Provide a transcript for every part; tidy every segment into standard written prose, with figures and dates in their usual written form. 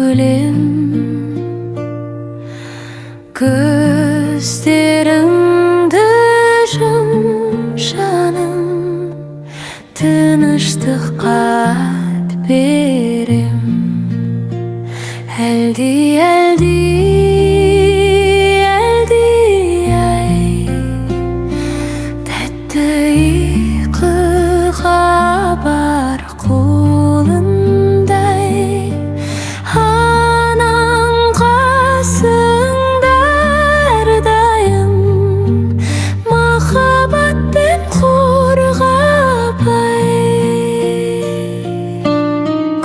gülüm, gözlerimde şanım, tınıştık kalp berim. Eldi eldi eldi ay, tәтті ұйқыға бар қолындай. Анаң қасыңда әрдайым, махаббатпен қорғап ай.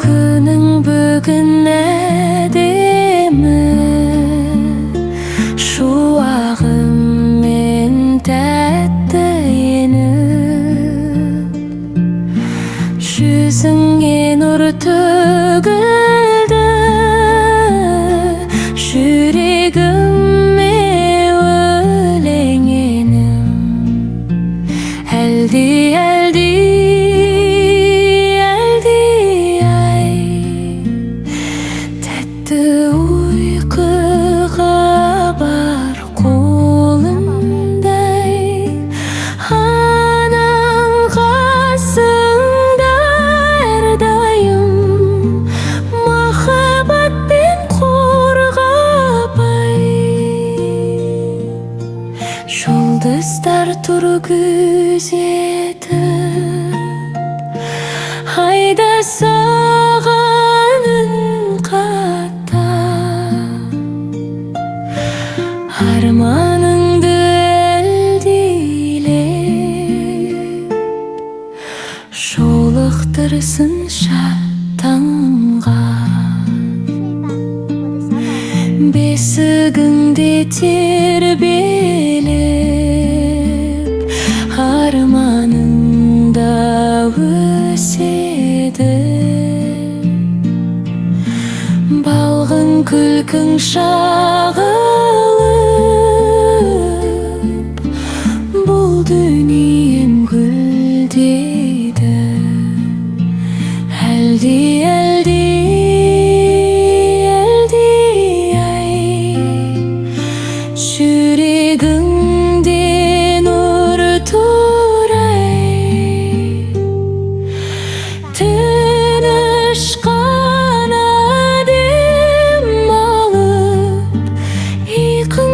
Күнің бүгін әдемі, шуағымен тәтті еніп, жүзіңе нұр төгілді, жүрегіме өлең енім. Әлди әлди әлди ай, тәтті ұйқыға бар қолындай. Анаң қасыңда әрдайым, махаббатпен қорғап ай. Жұлдыздар тұр күзетіп, айда саған үн қатар. Арманыңды әлдилеп, жолықтырсын шаттанға. Бесігіңде тербеліп, арманыңда өседі. Балғын күлкің шағылып, бұл дүнием гүлдеді. Әлди әлди әлди ай, жүрегімде нұр турай. Тынышқан адем алып, ұйқың